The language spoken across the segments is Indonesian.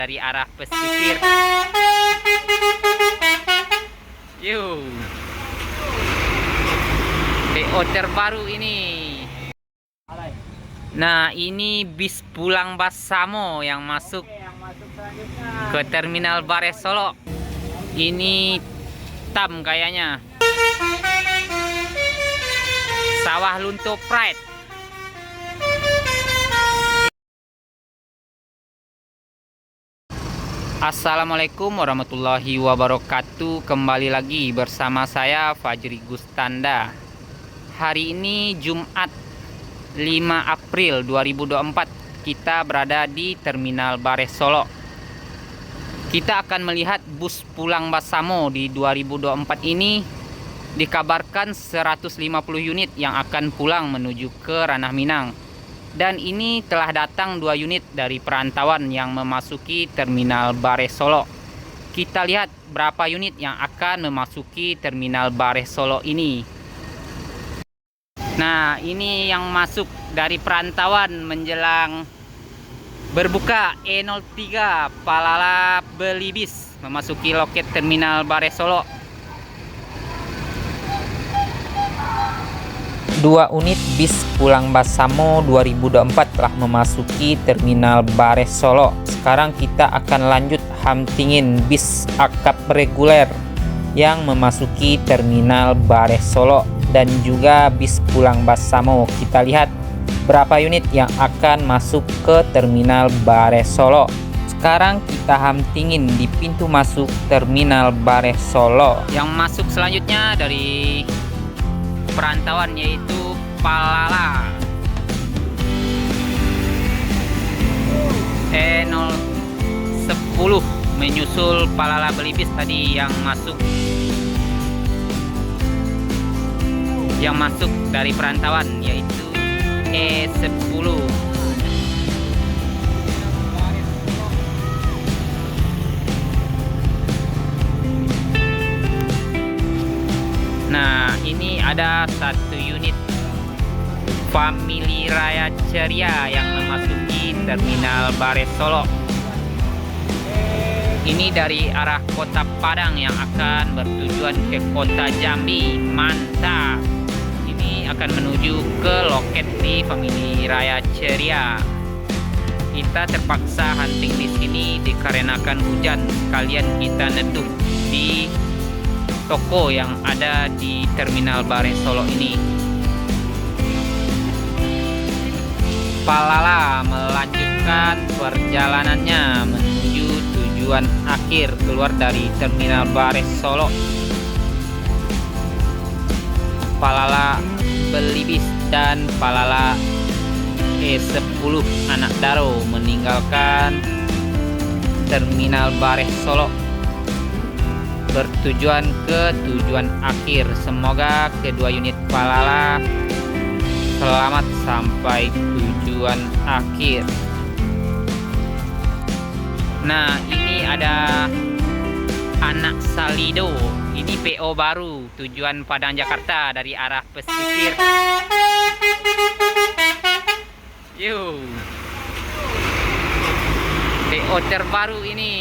dari arah pesisir. Yuk, PO terbaru ini. Nah, ini bis pulang Basamo yang masuk ke Terminal Bares Solo. Ini tam kayaknya. Sawah Lunto Pride. Assalamualaikum warahmatullahi wabarakatuh. Kembali lagi bersama saya Fajri Gustanda. Hari ini Jumat 5 April 2024. Kita berada di Terminal Bares Solo. Kita akan melihat bus pulang Basamo di 2024 ini. Dikabarkan 150 unit yang akan pulang menuju ke Ranah Minang. Dan ini telah datang 2 unit dari perantauan yang memasuki Terminal Bares Solo. Kita lihat berapa unit yang akan memasuki Terminal Bares Solo ini. Nah, ini yang masuk dari perantauan menjelang berbuka E03 Palala Belibis memasuki loket Terminal Bares Solo. 2 unit bis pulang Basamo 2024 telah memasuki Terminal Bares Solo. Sekarang kita akan lanjut hamtingin bis akap reguler yang memasuki Terminal Bares Solo dan juga bis pulang Basamo. Kita lihat berapa unit yang akan masuk ke Terminal Bares Solo. Sekarang kita hamtingin di pintu masuk Terminal Bares Solo. Yang masuk selanjutnya dari perantauan yaitu Palala E010 menyusul Palala Belibis tadi yang masuk dari perantauan yaitu E10. Nah, ini ada 1 unit Family Raya Ceria yang memasuki Terminal Bares Solo. Ini dari arah Kota Padang yang akan bertujuan ke Kota Jambi. Mantap. Ini akan menuju ke loket di Family Raya Ceria. Kita terpaksa hunting di sini dikarenakan hujan. Sekalian kita neduh di toko yang ada di Terminal Bares Solo ini. Palala melanjutkan perjalanannya menuju tujuan akhir keluar dari Terminal Bares Solo. Palala Belibis dan Palala E10 Anak Daro meninggalkan Terminal Bares Solo bertujuan ke tujuan akhir. Semoga kedua unit Palala selamat sampai tujuan akhir. Nah, ini ada Anak Salido. Ini PO baru tujuan Padang Jakarta dari arah pesisir. Yuk, PO terbaru ini.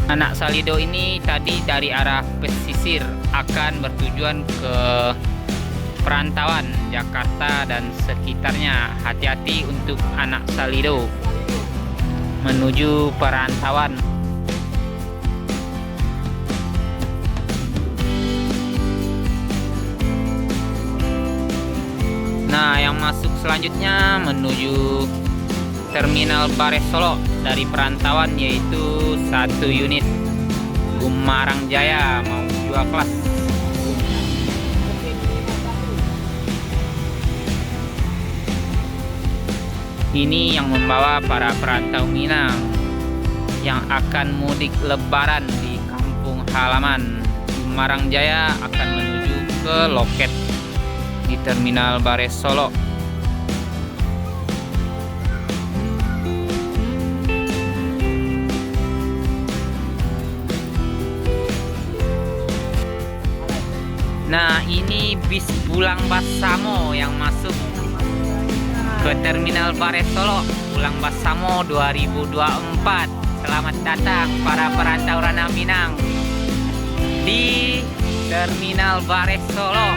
Anak Salido ini tadi dari arah pesisir akan bertujuan ke perantauan Jakarta dan sekitarnya. Hati-hati untuk Anak Salido menuju perantauan. Nah, yang masuk selanjutnya menuju Terminal Bares Solo dari perantauan yaitu 1 unit Gumarang Jaya mau 2 kelas. Ini yang membawa para perantau Minang yang akan mudik lebaran di kampung halaman. Gumarang Jaya akan menuju ke loket di Terminal Bares Solo. Nah, ini bis pulang Basamo yang masuk ke Terminal Bare Solo. Pulang Basamo 2024. Selamat datang para perantau Ranah Minang di Terminal Bare Solo.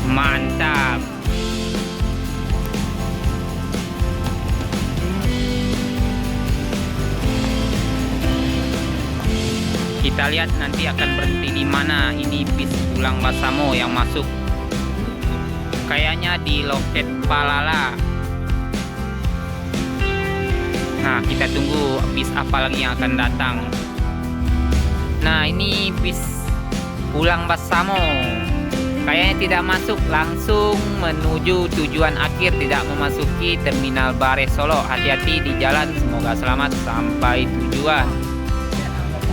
Mantap. Kita lihat nanti akan berhenti di mana ini bis pulang Basamo yang masuk. Kayaknya di loket Palala. Nah, kita tunggu bis apa lagi yang akan datang. Nah, ini bis pulang Basamo. Kayaknya tidak masuk, langsung menuju tujuan akhir, tidak memasuki Terminal Bare Solo. Hati-hati di jalan, semoga selamat sampai tujuan.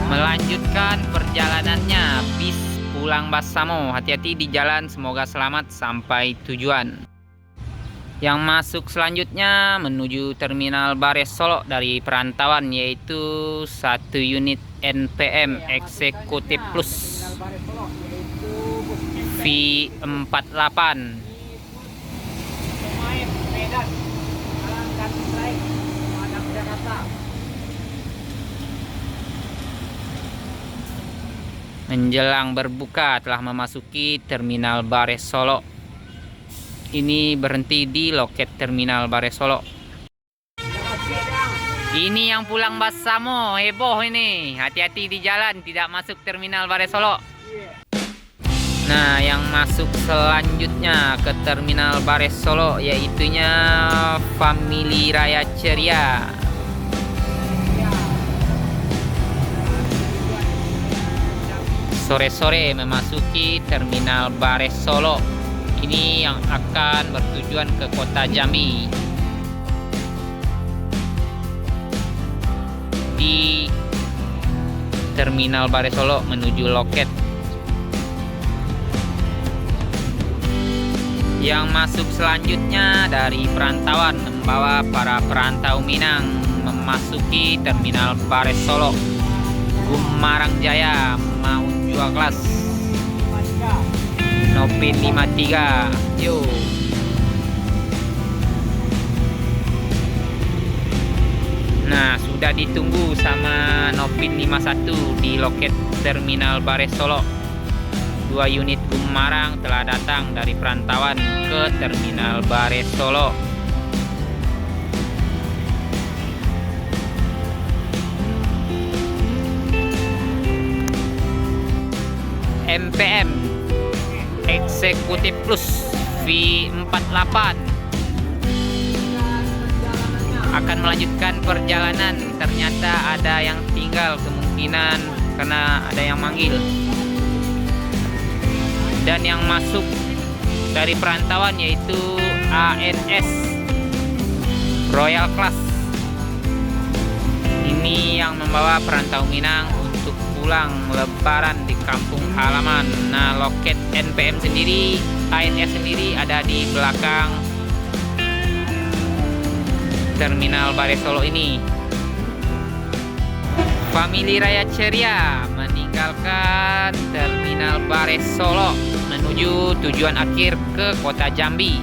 Melanjutkan perjalanannya bis pulang Basamo. Hati-hati di jalan, semoga selamat sampai tujuan. Yang masuk selanjutnya menuju Terminal Bare Solo dari perantauan, yaitu 1 unit NPM Eksekutif Plus V48. Menjelang berbuka telah memasuki Terminal Bare Solo. Ini berhenti di loket Terminal Bare Solo. Ini yang pulang Basamo, heboh ini. Hati-hati di jalan, tidak masuk Terminal Bare Solo. Nah, yang masuk selanjutnya ke Terminal Bare Solo yaitunya Family Raya Ceria. Sore-sore memasuki Terminal Bare Solo. Ini yang akan bertujuan ke kota Jambi. Di Terminal Bare Solo menuju loket. Yang masuk selanjutnya dari perantauan membawa para perantau Minang memasuki Terminal Bare Solo. Gumarang Jaya mau jual kelas Nopin 53. Yuk. Nah, sudah ditunggu sama Nopin 51 di loket Terminal Bare Solo. 2 unit Gumarang telah datang dari perantauan ke Terminal Bare Solo. NPM Eksekutif Plus V48 akan melanjutkan perjalanan. Ternyata ada yang tinggal, kemungkinan karena ada yang manggil. Dan yang masuk dari perantauan yaitu ANS Royal Class. Ini yang membawa perantau Minang untuk pulang lebaran di kampung halaman. Nah, loket NPM sendiri, ANS sendiri ada di belakang Terminal Bare Solo ini. Family Raya Ceria meninggalkan Terminal Bare Solo menuju tujuan akhir ke kota Jambi.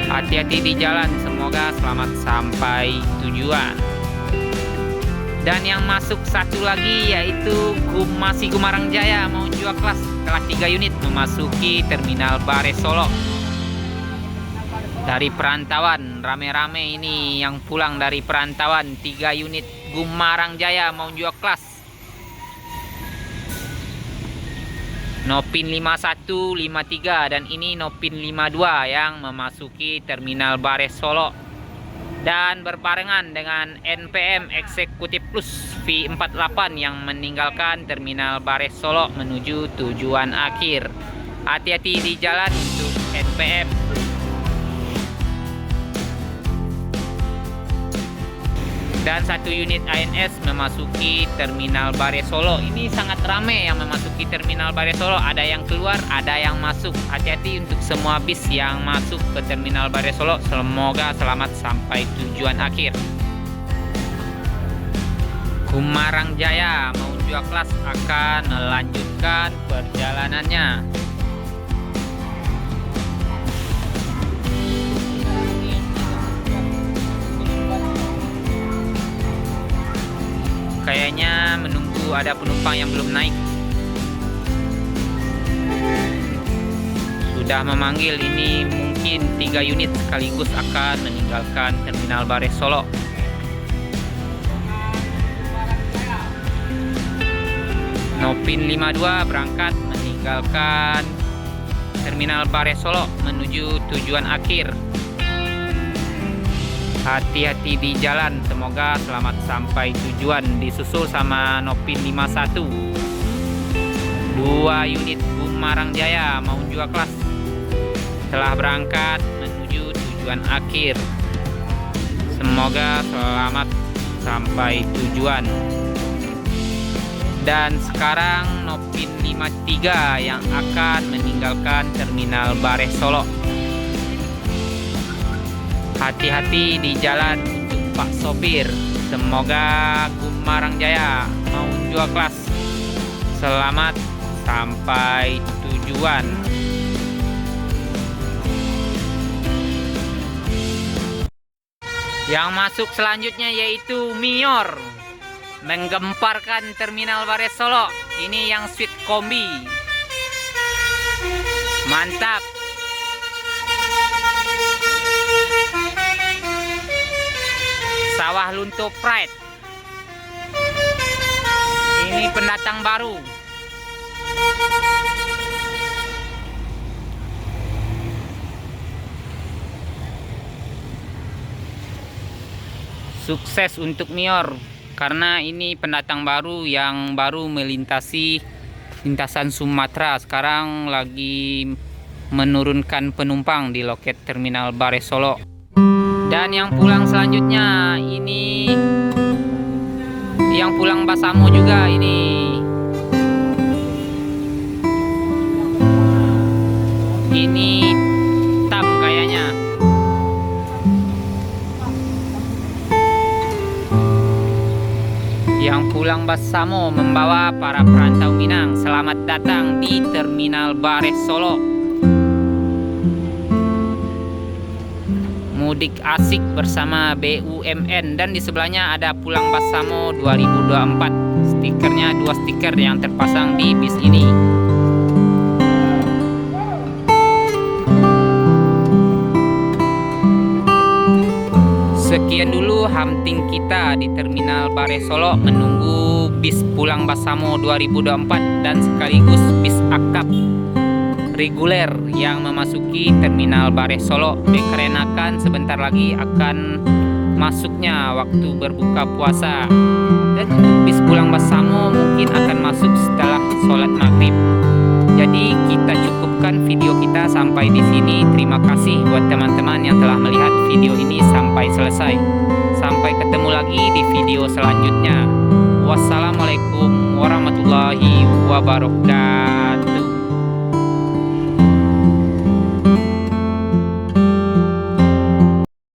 Hati-hati di jalan, semoga selamat sampai tujuan. Dan yang masuk satu lagi yaitu masih Gumarang Jaya mau jual kelas 3 unit memasuki Terminal Bare Solo. Dari perantauan rame-rame ini yang pulang dari perantauan, 3 unit Gumarang Jaya mau jual kelas Nopin 51, 53 dan ini Nopin 52 yang memasuki Terminal Bare Solo. Dan berbarengan dengan NPM Eksekutif Plus V48 yang meninggalkan Terminal Bare Solo menuju tujuan akhir. Hati-hati di jalan untuk NPM. Dan 1 unit ANS memasuki Terminal Bare Solo. Ini sangat ramai yang memasuki Terminal Bare Solo. Ada yang keluar, ada yang masuk. Hati-hati untuk semua bis yang masuk ke Terminal Bare Solo. Semoga selamat sampai tujuan akhir. Gumarang Jaya Maunjua Class akan melanjutkan perjalanannya. Kayaknya menunggu ada penumpang yang belum naik. Sudah memanggil, ini mungkin 3 unit sekaligus akan meninggalkan Terminal Bare Solo. Nopin 52 berangkat meninggalkan Terminal Bare Solo menuju tujuan akhir. Hati-hati di jalan, semoga selamat sampai tujuan. Disusul sama Nopin 51. 2 unit Gumarang Jaya Maunjua Class telah berangkat menuju tujuan akhir. Semoga selamat sampai tujuan. Dan sekarang Nopin 53 yang akan meninggalkan Terminal Bare Solo. Hati-hati di jalan untuk Pak Sopir. Semoga Gumarang Jaya Maunjua Class selamat sampai tujuan. Yang masuk selanjutnya yaitu Mior menggemparkan Terminal Bare Solo. Ini yang suite kombi. Mantap. Sawah Lunto Pride. Ini pendatang baru. Sukses untuk Mior, karena ini pendatang baru yang baru melintasi lintasan Sumatera. Sekarang lagi menurunkan penumpang di loket Terminal Bare Solo. Dan yang pulang selanjutnya ini yang pulang Basamo juga ini. Ini Tam kayaknya. Yang pulang Basamo membawa para perantau Minang. Selamat datang di Terminal Bare Solo. Mudik asik bersama BUMN, dan di sebelahnya ada Pulang Basamo 2024. Stikernya 2 stiker yang terpasang di bis ini. Sekian dulu hunting kita di Terminal Bare Solo menunggu bis Pulang Basamo 2024 dan sekaligus bis akap reguler yang memasuki Terminal Bare Solo, dikarenakan sebentar lagi akan masuknya waktu berbuka puasa. Dan bis Pulang Basamo mungkin akan masuk setelah sholat maghrib. Jadi kita cukupkan video kita sampai di sini. Terima kasih buat teman-teman yang telah melihat video ini sampai selesai. Sampai ketemu lagi di video selanjutnya. Wassalamualaikum warahmatullahi wabarakatuh.